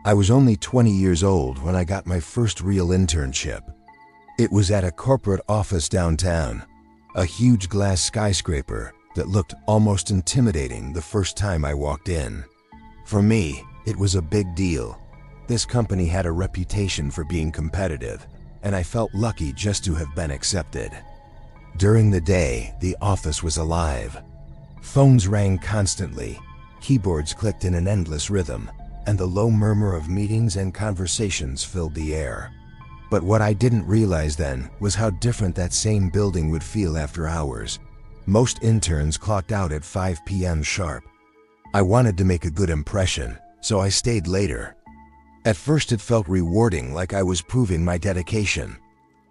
I was only 20 years old when I got my first real internship. It was at a corporate office downtown, a huge glass skyscraper that looked almost intimidating the first time I walked in. For me, it was a big deal. This company had a reputation for being competitive, and I felt lucky just to have been accepted. During the day, the office was alive. Phones rang constantly, keyboards clicked in an endless rhythm, and the low murmur of meetings and conversations filled the air. But what I didn't realize then was how different that same building would feel after hours. Most interns clocked out at 5 p.m. sharp. I wanted to make a good impression, so I stayed later. At first it felt rewarding, like I was proving my dedication.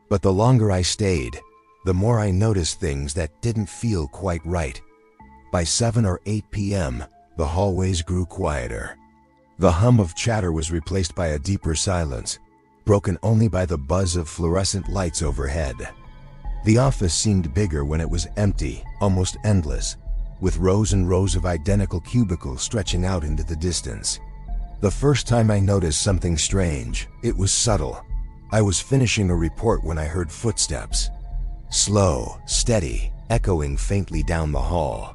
But the longer I stayed, the more I noticed things that didn't feel quite right. By 7 or 8 p.m., the hallways grew quieter. The hum of chatter was replaced by a deeper silence, broken only by the buzz of fluorescent lights overhead. The office seemed bigger when it was empty, almost endless, with rows and rows of identical cubicles stretching out into the distance. The first time I noticed something strange, it was subtle. I was finishing a report when I heard footsteps. Slow, steady, echoing faintly down the hall.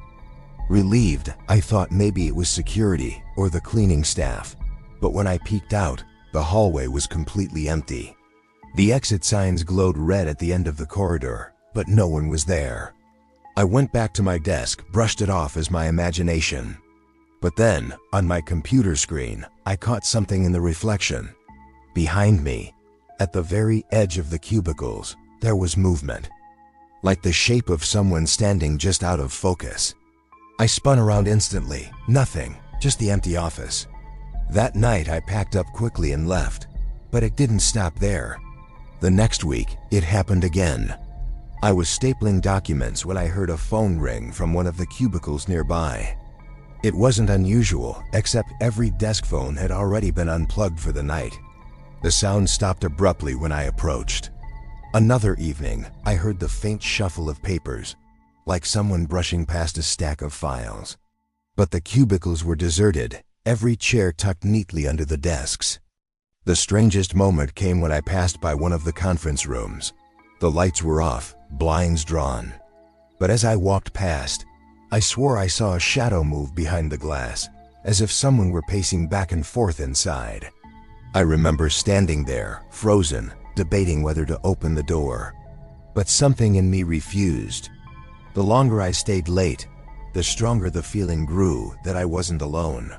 Relieved, I thought maybe it was security or the cleaning staff, but when I peeked out, the hallway was completely empty. The exit signs glowed red at the end of the corridor, but no one was there. I went back to my desk, brushed it off as my imagination. But then, on my computer screen, I caught something in the reflection. Behind me, at the very edge of the cubicles, there was movement, like the shape of someone standing just out of focus. I spun around instantly. Nothing, just the empty office. That night I packed up quickly and left, but it didn't stop there. The next week, it happened again. I was stapling documents when I heard a phone ring from one of the cubicles nearby. It wasn't unusual, except every desk phone had already been unplugged for the night. The sound stopped abruptly when I approached. Another evening, I heard the faint shuffle of papers, like someone brushing past a stack of files. But the cubicles were deserted, every chair tucked neatly under the desks. The strangest moment came when I passed by one of the conference rooms. The lights were off, blinds drawn. But as I walked past, I swore I saw a shadow move behind the glass, as if someone were pacing back and forth inside. I remember standing there, frozen, debating whether to open the door. But something in me refused. The longer I stayed late, the stronger the feeling grew that I wasn't alone.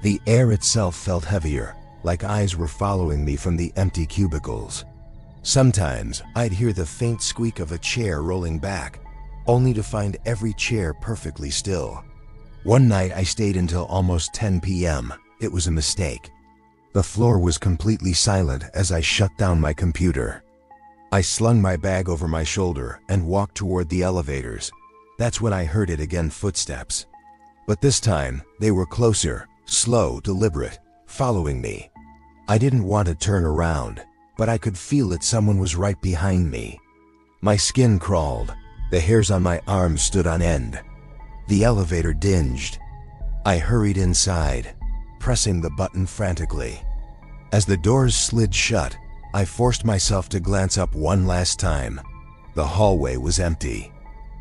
The air itself felt heavier, like eyes were following me from the empty cubicles. Sometimes I'd hear the faint squeak of a chair rolling back, only to find every chair perfectly still. One night I stayed until almost 10 p.m. It was a mistake. The floor was completely silent as I shut down my computer. I slung my bag over my shoulder and walked toward the elevators. That's when I heard it again, footsteps. But this time, they were closer, slow, deliberate, following me. I didn't want to turn around, but I could feel that someone was right behind me. My skin crawled. The hairs on my arms stood on end. The elevator dinged. I hurried inside, pressing the button frantically. As the doors slid shut, I forced myself to glance up one last time. The hallway was empty.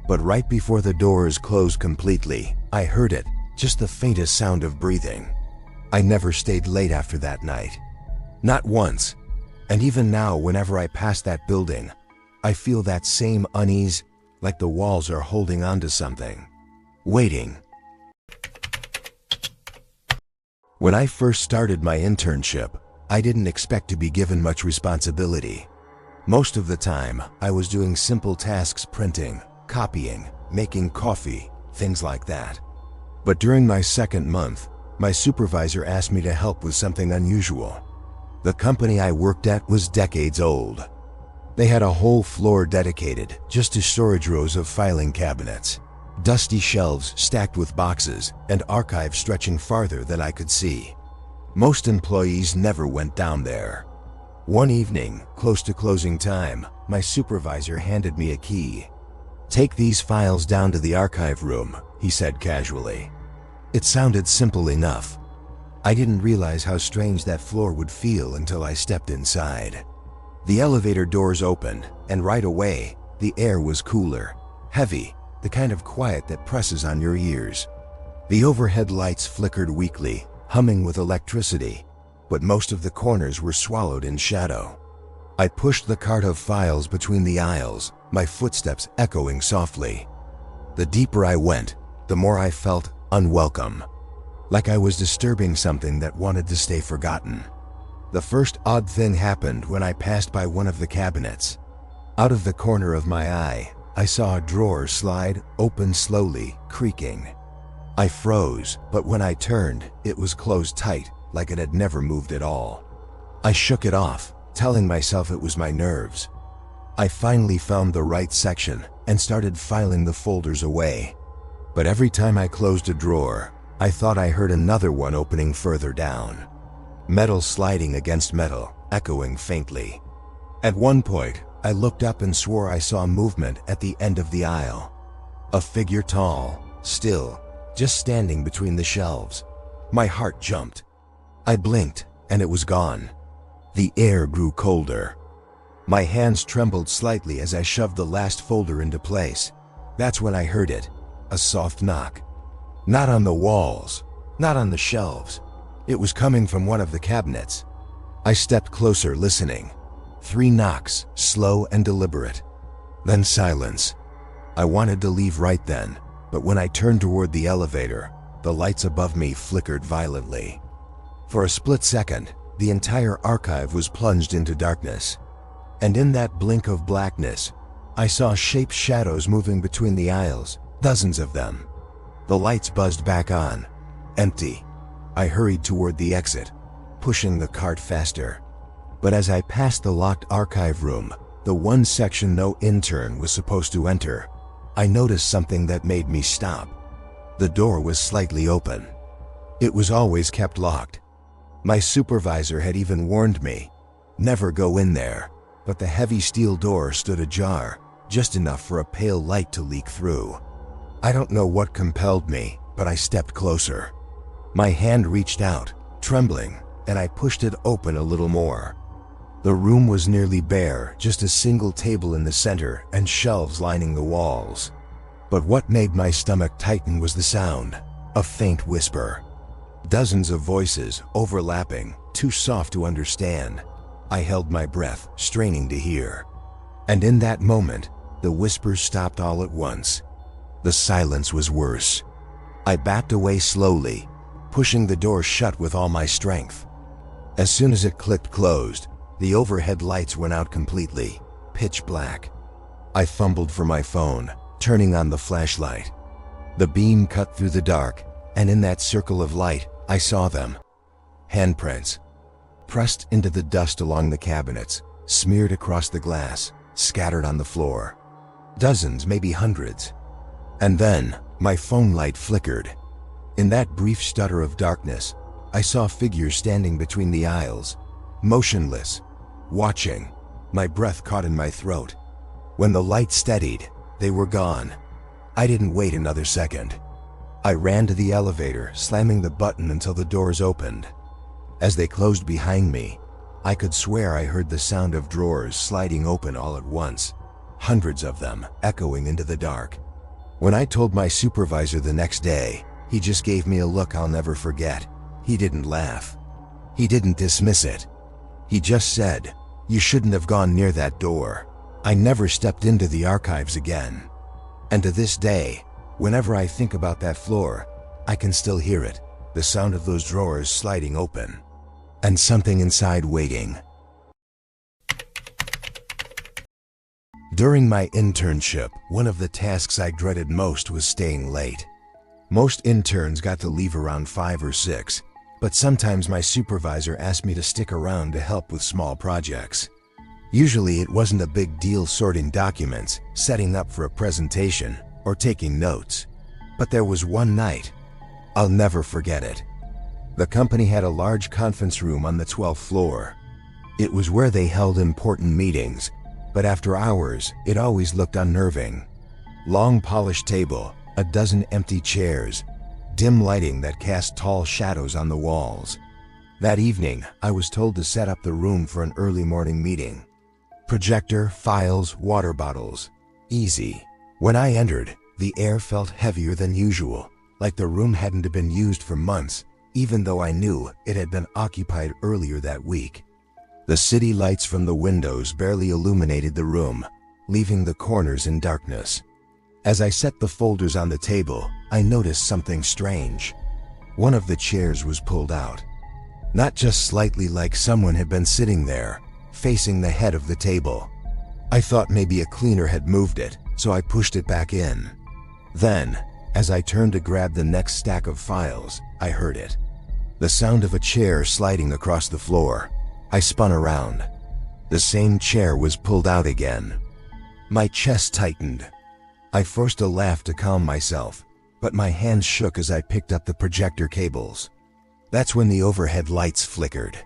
But right before the doors closed completely, I heard it, just the faintest sound of breathing. I never stayed late after that night. Not once. And even now, whenever I pass that building, I feel that same unease, like the walls are holding on to something, waiting. When I first started my internship, I didn't expect to be given much responsibility. Most of the time, I was doing simple tasks, printing, copying, making coffee, things like that. But during my second month, my supervisor asked me to help with something unusual. The company I worked at was decades old. They had a whole floor dedicated just to storage rows of filing cabinets, dusty shelves stacked with boxes, and archives stretching farther than I could see. Most employees never went down there. One evening, close to closing time, my supervisor handed me a key. "Take these files down to the archive room," he said casually. It sounded simple enough. I didn't realize how strange that floor would feel until I stepped inside. The elevator doors opened, and right away, the air was cooler, heavy, the kind of quiet that presses on your ears. The overhead lights flickered weakly, humming with electricity, but most of the corners were swallowed in shadow. I pushed the cart of files between the aisles, my footsteps echoing softly. The deeper I went, the more I felt unwelcome, like I was disturbing something that wanted to stay forgotten. The first odd thing happened when I passed by one of the cabinets. Out of the corner of my eye, I saw a drawer slide open slowly, creaking. I froze, but when I turned, it was closed tight, like it had never moved at all. I shook it off, telling myself it was my nerves. I finally found the right section and started filing the folders away. But every time I closed a drawer, I thought I heard another one opening further down. Metal sliding against metal, echoing faintly. At one point, I looked up and swore I saw movement at the end of the aisle. A figure tall, still, just standing between the shelves. My heart jumped. I blinked, and it was gone. The air grew colder. My hands trembled slightly as I shoved the last folder into place. That's when I heard it, a soft knock. Not on the walls, not on the shelves. It was coming from one of the cabinets. I stepped closer, listening. 3 knocks, slow and deliberate. Then silence. I wanted to leave right then, but when I turned toward the elevator, the lights above me flickered violently. For a split second, the entire archive was plunged into darkness. And in that blink of blackness, I saw shaped shadows moving between the aisles, dozens of them. The lights buzzed back on. Empty. I hurried toward the exit, pushing the cart faster. But as I passed the locked archive room, the one section no intern was supposed to enter, I noticed something that made me stop. The door was slightly open. It was always kept locked. My supervisor had even warned me, never go in there, but the heavy steel door stood ajar, just enough for a pale light to leak through. I don't know what compelled me, but I stepped closer. My hand reached out, trembling, and I pushed it open a little more. The room was nearly bare, just a single table in the center and shelves lining the walls. But what made my stomach tighten was the sound, a faint whisper. Dozens of voices, overlapping, too soft to understand. I held my breath, straining to hear. And in that moment, the whispers stopped all at once. The silence was worse. I backed away slowly, pushing the door shut with all my strength. As soon as it clicked closed, the overhead lights went out completely, pitch black. I fumbled for my phone, turning on the flashlight. The beam cut through the dark, and in that circle of light, I saw them. Handprints, pressed into the dust along the cabinets, smeared across the glass, scattered on the floor. Dozens, maybe hundreds. And then, my phone light flickered. In that brief stutter of darkness, I saw figures standing between the aisles, motionless, watching, my breath caught in my throat. When the light steadied, they were gone. I didn't wait another second. I ran to the elevator, slamming the button until the doors opened. As they closed behind me, I could swear I heard the sound of drawers sliding open all at once, hundreds of them echoing into the dark. When I told my supervisor the next day, he just gave me a look I'll never forget. He didn't laugh. He didn't dismiss it. He just said, "You shouldn't have gone near that door." I never stepped into the archives again. And to this day, whenever I think about that floor, I can still hear it, the sound of those drawers sliding open, and something inside waiting. During my internship, one of the tasks I dreaded most was staying late. Most interns got to leave around 5 or 6, but sometimes my supervisor asked me to stick around to help with small projects. Usually it wasn't a big deal sorting documents, setting up for a presentation, or taking notes. But there was one night. I'll never forget it. The company had a large conference room on the 12th floor. It was where they held important meetings, but after hours, it always looked unnerving. Long polished table, a dozen empty chairs, dim lighting that cast tall shadows on the walls. That evening, I was told to set up the room for an early morning meeting. Projector, files, water bottles. Easy. When I entered, the air felt heavier than usual, like the room hadn't been used for months, even though I knew it had been occupied earlier that week. The city lights from the windows barely illuminated the room, leaving the corners in darkness. As I set the folders on the table, I noticed something strange. One of the chairs was pulled out. Not just slightly, like someone had been sitting there, facing the head of the table. I thought maybe a cleaner had moved it, so I pushed it back in. Then, as I turned to grab the next stack of files, I heard it. The sound of a chair sliding across the floor. I spun around. The same chair was pulled out again. My chest tightened. I forced a laugh to calm myself, but my hands shook as I picked up the projector cables. That's when the overhead lights flickered.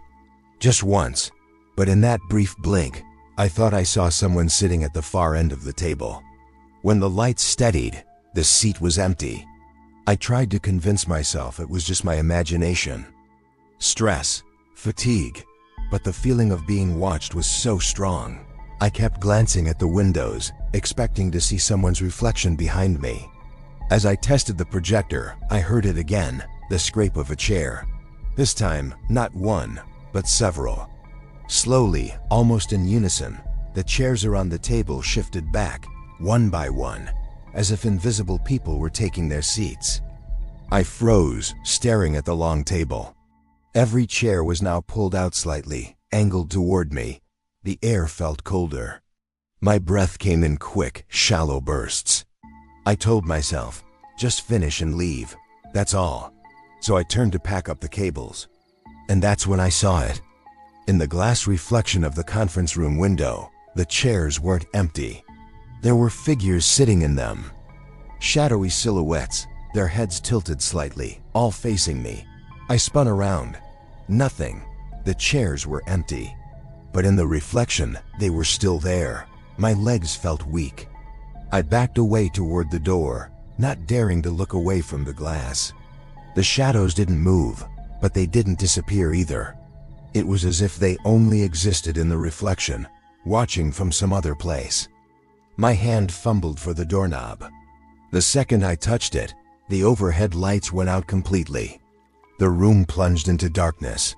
Just once, but in that brief blink, I thought I saw someone sitting at the far end of the table. When the lights steadied, the seat was empty. I tried to convince myself it was just my imagination. Stress, fatigue, but the feeling of being watched was so strong. I kept glancing at the windows, expecting to see someone's reflection behind me. As I tested the projector, I heard it again, the scrape of a chair. This time, not one, but several. Slowly, almost in unison, the chairs around the table shifted back, one by one, as if invisible people were taking their seats. I froze, staring at the long table. Every chair was now pulled out slightly, angled toward me. The air felt colder. My breath came in quick, shallow bursts. I told myself, just finish and leave, that's all. So I turned to pack up the cables. And that's when I saw it. In the glass reflection of the conference room window, the chairs weren't empty. There were figures sitting in them. Shadowy silhouettes, their heads tilted slightly, all facing me. I spun around. Nothing. The chairs were empty. But in the reflection, they were still there. My legs felt weak. I backed away toward the door, not daring to look away from the glass. The shadows didn't move, but they didn't disappear either. It was as if they only existed in the reflection, watching from some other place. My hand fumbled for the doorknob. The second I touched it, the overhead lights went out completely. The room plunged into darkness.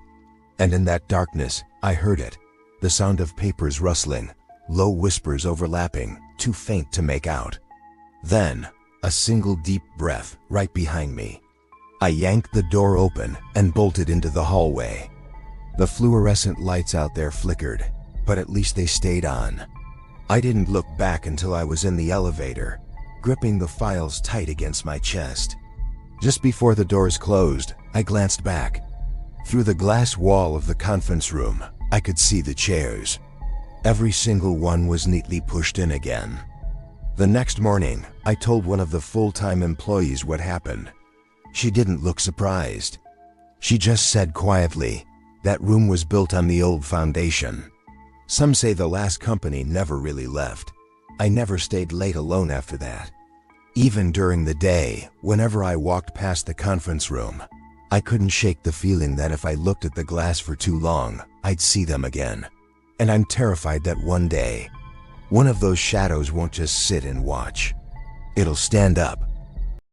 And in that darkness, I heard it. The sound of papers rustling, low whispers overlapping, too faint to make out. Then, a single deep breath right behind me. I yanked the door open and bolted into the hallway. The fluorescent lights out there flickered, but at least they stayed on. I didn't look back until I was in the elevator, gripping the files tight against my chest. Just before the doors closed, I glanced back. Through the glass wall of the conference room, I could see the chairs. Every single one was neatly pushed in again. The next morning, I told one of the full-time employees what happened. She didn't look surprised. She just said quietly, "That room was built on the old foundation." Some say the last company never really left. I never stayed late alone after that. Even during the day, whenever I walked past the conference room, I couldn't shake the feeling that if I looked at the glass for too long, I'd see them again. And I'm terrified that one day, one of those shadows won't just sit and watch. It'll stand up,